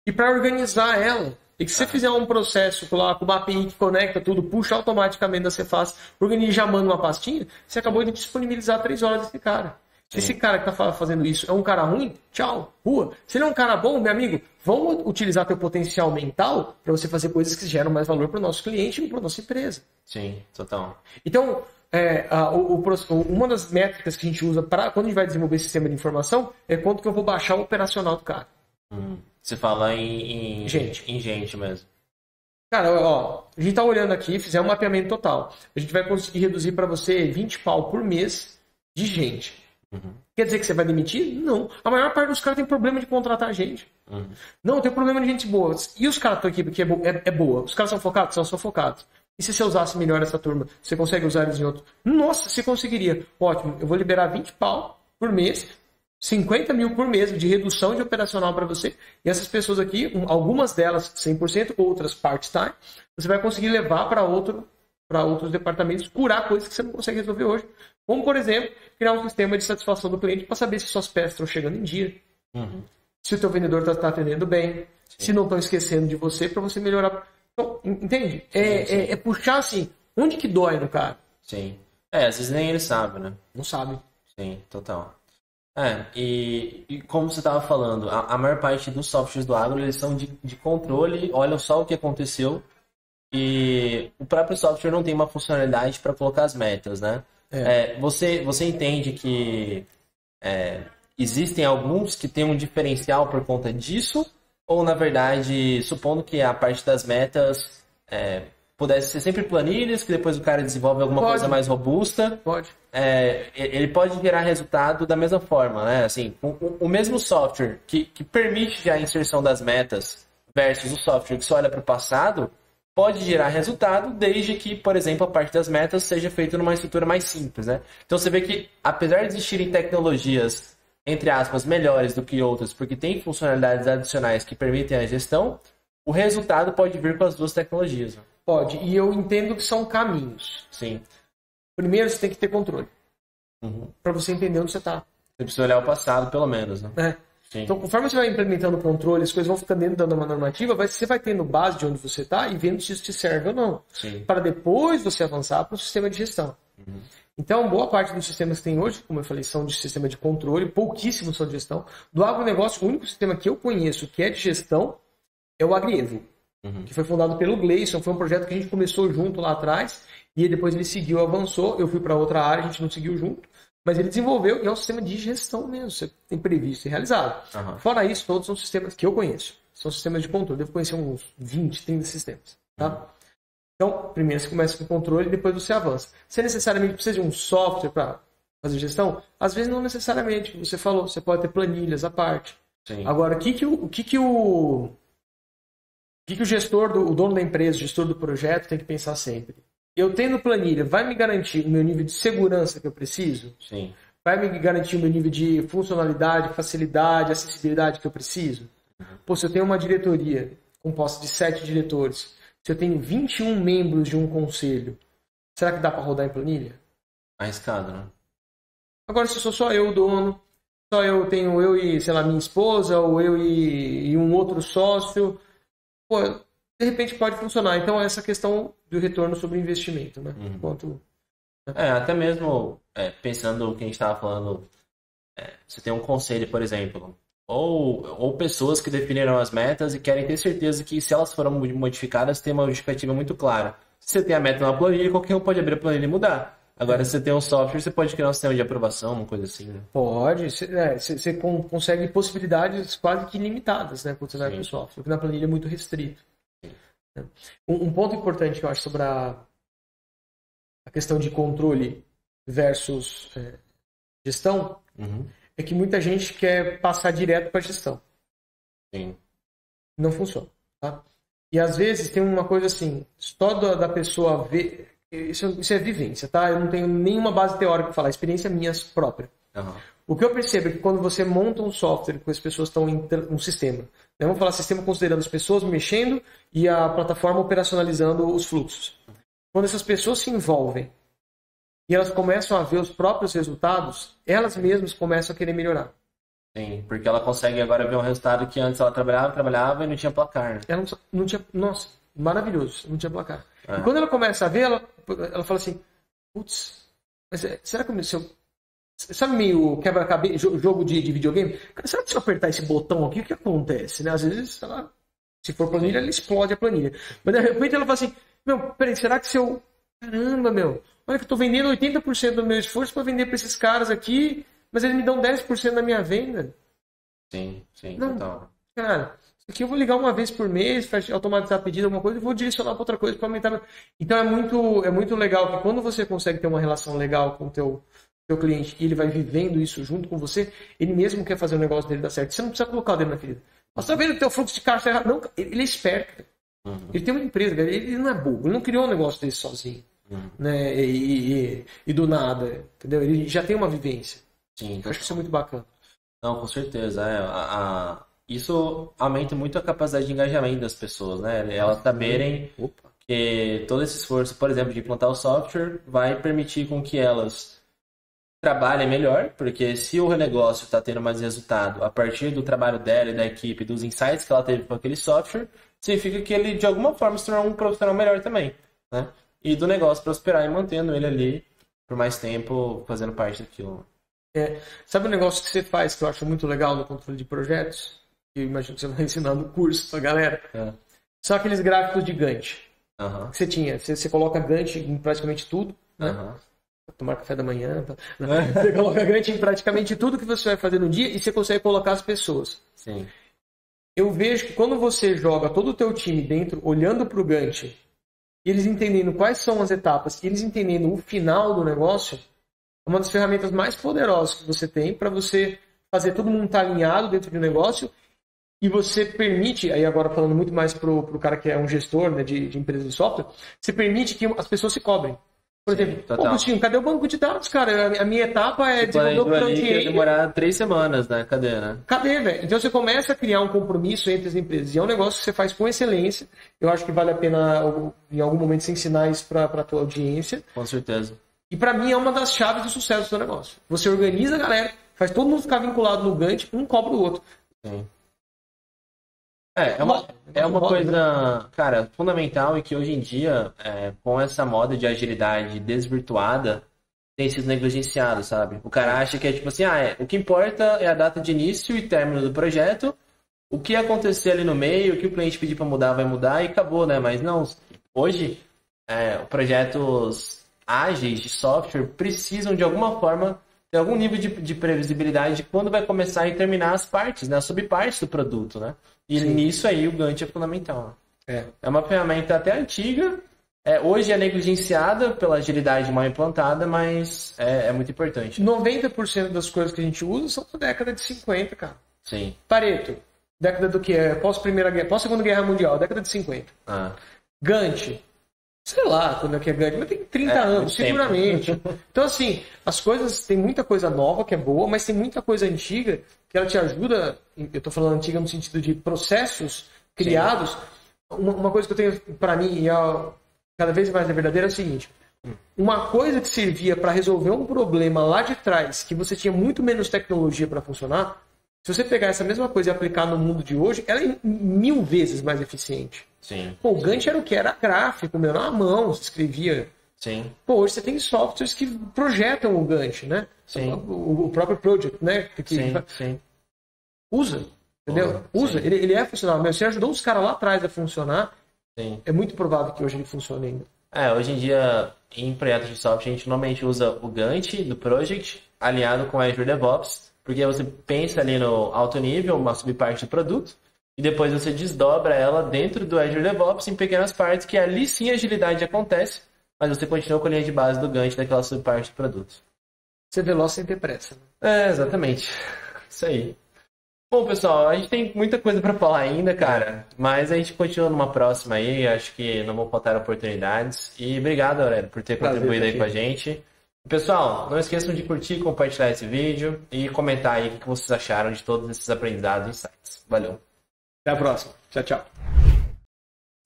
e para organizar ela. E que se você fizer um processo lá com uma API que conecta tudo, puxa automaticamente da Cefaz, organiza e já manda uma pastinha, você acabou de disponibilizar 3 horas desse cara. Se esse cara que está fazendo isso é um cara ruim, tchau, rua. Se ele é um cara bom, meu amigo, vamos utilizar teu potencial mental para você fazer coisas que geram mais valor para o nosso cliente e para a nossa empresa. Sim, total. Então, uma das métricas que a gente usa para quando a gente vai desenvolver sistema de informação é quanto que eu vou baixar o operacional do cara. Você fala em gente mesmo. Cara, a gente está olhando aqui, fizer um mapeamento total. A gente vai conseguir reduzir para você 20 pau por mês de gente. Quer dizer que você vai demitir? Não. A maior parte dos caras tem problema de contratar gente. Não, tem problema de gente boa. E os caras da tua equipe que é boa? Os caras são focados? São focados. E se você usasse melhor essa turma, você consegue usar eles em outro? Nossa, você conseguiria. Ótimo, eu vou liberar 20 pau por mês, 50 mil por mês de redução de operacional para você. E essas pessoas aqui, algumas delas 100%, outras part-time, você vai conseguir levar para outros departamentos, curar coisas que você não consegue resolver hoje. Como, por exemplo, criar um sistema de satisfação do cliente para saber se suas peças estão chegando em dia. Se o teu vendedor está atendendo bem. Se não estão esquecendo de você para você melhorar. Então, entende? É puxar assim, onde que dói no cara? Sim. Às vezes nem ele sabe, né? Não sabe. Sim, total. E como você estava falando, a maior parte dos softwares do agro, eles são de controle, olham só o que aconteceu e o próprio software não tem uma funcionalidade para colocar as metas, né? Você entende que existem alguns que têm um diferencial por conta disso? Ou, na verdade, supondo que a parte das metas pudesse ser sempre planilhas, que depois o cara desenvolve alguma coisa mais robusta? Pode. Ele pode gerar resultado da mesma forma, né? Assim, o mesmo software que permite já a inserção das metas versus o software que só olha para o passado, pode gerar resultado desde que, por exemplo, a parte das metas seja feita numa estrutura mais simples, né? Então você vê que, apesar de existirem tecnologias, entre aspas, melhores do que outras, porque tem funcionalidades adicionais que permitem a gestão, o resultado pode vir com as duas tecnologias. Né? Pode, e eu entendo que são caminhos. Sim. Primeiro, você tem que ter controle. Para você entender onde você está. Você precisa olhar o passado, pelo menos, né? Sim. Então, conforme você vai implementando o controle, as coisas vão ficando dentro de uma normativa, você vai tendo base de onde você está e vendo se isso te serve ou não. Sim. Para depois você avançar para o sistema de gestão. Então, boa parte dos sistemas que tem hoje, como eu falei, são de sistema de controle, pouquíssimos são de gestão. Do agronegócio, o único sistema que eu conheço que é de gestão é o AgriEvo, que foi fundado pelo Gleison, foi um projeto que a gente começou junto lá atrás, e depois ele seguiu, avançou, eu fui para outra área, a gente não seguiu junto, mas ele desenvolveu e é um sistema de gestão mesmo, você tem previsto e realizado. Fora isso, todos são sistemas que eu conheço, são sistemas de controle, devo conhecer uns 20, 30 sistemas, tá? Então, primeiro você começa com o controle e depois você avança. Você necessariamente precisa de um software para fazer gestão? Às vezes não necessariamente, como você falou, você pode ter planilhas à parte. Sim. Agora, o que o gestor, o dono da empresa, o gestor do projeto tem que pensar sempre? Eu tendo planilha, vai me garantir o meu nível de segurança que eu preciso? Sim. Vai me garantir o meu nível de funcionalidade, facilidade, acessibilidade que eu preciso? Pô, se eu tenho uma diretoria composta de 7 diretores, se eu tenho 21 membros de um conselho, será que dá para rodar em planilha? Arriscado, né? Agora, se sou só eu o dono, só eu tenho eu e, sei lá, minha esposa, ou eu e um outro sócio, pô, de repente pode funcionar. Então, essa questão do retorno sobre o investimento, né? Até mesmo pensando o que a gente estava falando, você tem um conselho, por exemplo, ou pessoas que definiram as metas e querem ter certeza que se elas foram modificadas, tem uma justificativa muito clara. Se você tem a meta na planilha, qualquer um pode abrir a planilha e mudar. Agora, se você tem um software, você pode criar um sistema de aprovação, uma coisa assim, né? Pode. Você consegue possibilidades quase que ilimitadas, né? Quando você vai para o software, porque na planilha é muito restrito. Um ponto importante que eu acho sobre a questão de controle versus gestão é que muita gente quer passar direto para gestão. Sim. Não funciona, tá? E às vezes tem uma coisa assim, só da pessoa ver... Isso é vivência, tá? Eu não tenho nenhuma base teórica para falar, experiência minha própria. O que eu percebo é que quando você monta um software que as pessoas estão em um sistema, né? Vamos falar sistema considerando as pessoas mexendo e a plataforma operacionalizando os fluxos. Quando essas pessoas se envolvem e elas começam a ver os próprios resultados, elas mesmas começam a querer melhorar. Sim, porque ela consegue agora ver um resultado que antes ela trabalhava e não tinha placar. Né? Ela não tinha... Nossa, maravilhoso, não tinha placar. E quando ela começa a ver, ela fala assim, putz, mas será que sabe meio quebra-cabeça, jogo de videogame? Será que se eu apertar esse botão aqui, o que acontece? Né? Às vezes, se for planilha, ela explode a planilha. Mas de repente ela fala assim, peraí, será que se eu... Caramba, olha que eu tô vendendo 80% do meu esforço para vender para esses caras aqui, mas eles me dão 10% da minha venda. Sim, não, total. Cara, isso aqui eu vou ligar uma vez por mês, para automatizar pedido, alguma coisa, e vou direcionar para outra coisa para aumentar. Então é muito legal que quando você consegue ter uma relação legal com o teu cliente e ele vai vivendo isso junto com você, ele mesmo quer fazer o negócio dele dar certo. Você não precisa colocar o dedo na ferida. Mas tá vendo que o teu fluxo de caixa tá errado? Não, ele é esperto. Ele tem uma empresa, ele não é bobo, ele não criou um negócio desse sozinho. Né? E do nada, entendeu? Ele já tem uma vivência. Sim, eu acho que isso é muito bacana. Não, com certeza. Isso aumenta muito a capacidade de engajamento das pessoas, né? Elas saberem que todo esse esforço, por exemplo, de implantar o software vai permitir com que elas trabalhem melhor, porque se o negócio está tendo mais resultado a partir do trabalho dela e da equipe, dos insights que ela teve com aquele software, significa que ele, de alguma forma, se tornar um profissional melhor também, né? E do negócio prosperar e mantendo ele ali por mais tempo, fazendo parte daquilo. Sabe um negócio que você faz que eu acho muito legal no controle de projetos? Eu imagino que você vai ensinar no curso pra galera. São aqueles gráficos de Gantt. Que você tinha. Você coloca Gantt em praticamente tudo, né? Tomar café da manhã. Você coloca Gantt em praticamente tudo que você vai fazer no dia e você consegue colocar as pessoas. Sim. Eu vejo que quando você joga todo o teu time dentro, olhando pro Gantt, e eles entendendo quais são as etapas, e eles entendendo o final do negócio, é uma das ferramentas mais poderosas que você tem para você fazer todo mundo estar alinhado dentro de um negócio e você permite, aí agora falando muito mais pro cara que é um gestor, né, de empresa de software, você permite que as pessoas se cobrem. Por exemplo, Agostinho, cadê o banco de dados, cara? A minha etapa é desenvolver o front-end. Ia demorar 3 semanas, né? Cadê, né? Cadê, velho? Então você começa a criar um compromisso entre as empresas. E é um negócio que você faz com excelência. Eu acho que vale a pena, em algum momento, você ensinar isso para a tua audiência. Com certeza. E para mim é uma das chaves do sucesso do negócio. Você organiza a galera, faz todo mundo ficar vinculado no Gantt, um cobra o outro. Sim. É uma coisa, cara, fundamental e que hoje em dia, com essa moda de agilidade desvirtuada, tem sido negligenciado, sabe? O cara acha que é tipo assim, o que importa é a data de início e término do projeto, o que acontecer ali no meio, o que o cliente pedir para mudar, vai mudar e acabou, né? Mas não, hoje, projetos ágeis de software precisam de alguma forma ter algum nível de previsibilidade de quando vai começar e terminar as partes, né? As subpartes do produto, né? E nisso aí o Gantt é fundamental. É uma ferramenta até antiga, hoje é negligenciada pela agilidade mal implantada, mas é muito importante. 90% das coisas que a gente usa são da década de 50, cara. Sim. Pareto, década do que? Pós-Segunda Guerra Mundial, década de 50. Gantt, sei lá quando é que é Gantt, mas tem 30 anos, seguramente. Então, assim, as coisas, tem muita coisa nova que é boa, mas tem muita coisa antiga que ela te ajuda, eu tô falando antiga no sentido de processos criados. Uma coisa que eu tenho para mim, e cada vez mais é verdadeira, é o seguinte: uma coisa que servia para resolver um problema lá de trás, que você tinha muito menos tecnologia para funcionar, se você pegar essa mesma coisa e aplicar no mundo de hoje, ela é 1000 vezes mais eficiente. Sim. O Gantt era o que? Era gráfico, na mão, você escrevia. Sim. Hoje você tem softwares que projetam o Gantt, né? Sim. O próprio Project, né? Sim. Usa, entendeu? Usa. Ele é funcional. Mas você ajudou os caras lá atrás a funcionar. Sim. É muito provável que hoje ele funcione ainda. Hoje em dia, em projetos de software, a gente normalmente usa o Gantt do Project, alinhado com o Azure DevOps, porque você pensa ali no alto nível, uma subparte do produto, e depois você desdobra ela dentro do Azure DevOps em pequenas partes, que ali sim a agilidade acontece, mas você continua com a linha de base do Gantt daquela subparte do produto. Ser veloz sem ter pressa. Né? Exatamente. Isso aí. Bom, pessoal, a gente tem muita coisa para falar ainda, cara, mas a gente continua numa próxima aí, acho que não vão faltar oportunidades. E obrigado, Aurélio, por ter contribuído aí com a gente. Pessoal, não esqueçam de curtir, compartilhar esse vídeo e comentar aí o que vocês acharam de todos esses aprendizados e insights. Valeu. Até a próxima. Tchau, tchau.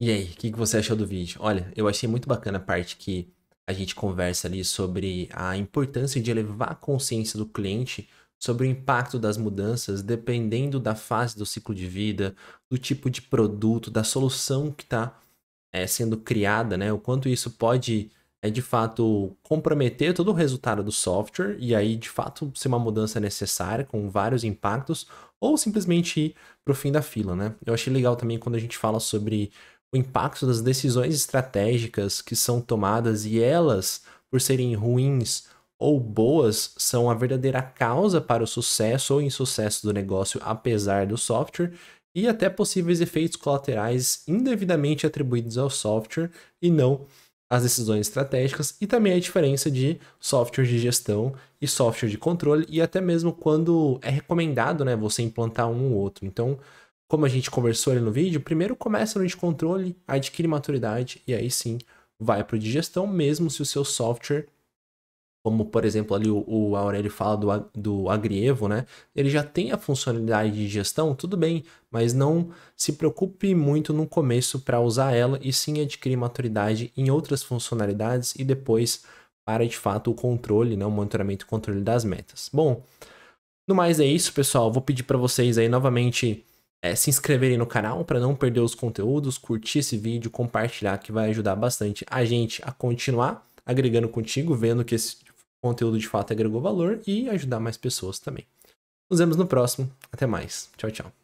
E aí, o que você achou do vídeo? Olha, eu achei muito bacana a parte que a gente conversa ali sobre a importância de elevar a consciência do cliente sobre o impacto das mudanças dependendo da fase do ciclo de vida, do tipo de produto, da solução que está sendo criada, né? O quanto isso pode, de fato, comprometer todo o resultado do software e aí, de fato, ser uma mudança necessária com vários impactos ou simplesmente ir para o fim da fila, né? Eu achei legal também quando a gente fala sobre o impacto das decisões estratégicas que são tomadas e elas, por serem ruins ou boas, são a verdadeira causa para o sucesso ou insucesso do negócio, apesar do software, e até possíveis efeitos colaterais indevidamente atribuídos ao software e não às decisões estratégicas, e também a diferença de software de gestão e software de controle, e até mesmo quando é recomendado, né, você implantar um ou outro. Então, como a gente conversou ali no vídeo, primeiro começa no de controle, adquire maturidade, e aí sim vai para o de gestão, mesmo se o seu software, como por exemplo ali o Aurélio fala do Agrievo, né? Ele já tem a funcionalidade de gestão, tudo bem, mas não se preocupe muito no começo para usar ela e sim adquirir maturidade em outras funcionalidades e depois para de fato o controle, né? O monitoramento e controle das metas. Bom, no mais é isso, pessoal. Vou pedir para vocês aí novamente se inscreverem no canal para não perder os conteúdos, curtir esse vídeo, compartilhar, que vai ajudar bastante a gente a continuar agregando contigo, vendo que esse conteúdo de fato agregou valor e ajudar mais pessoas também. Nos vemos no próximo. Até mais. Tchau, tchau.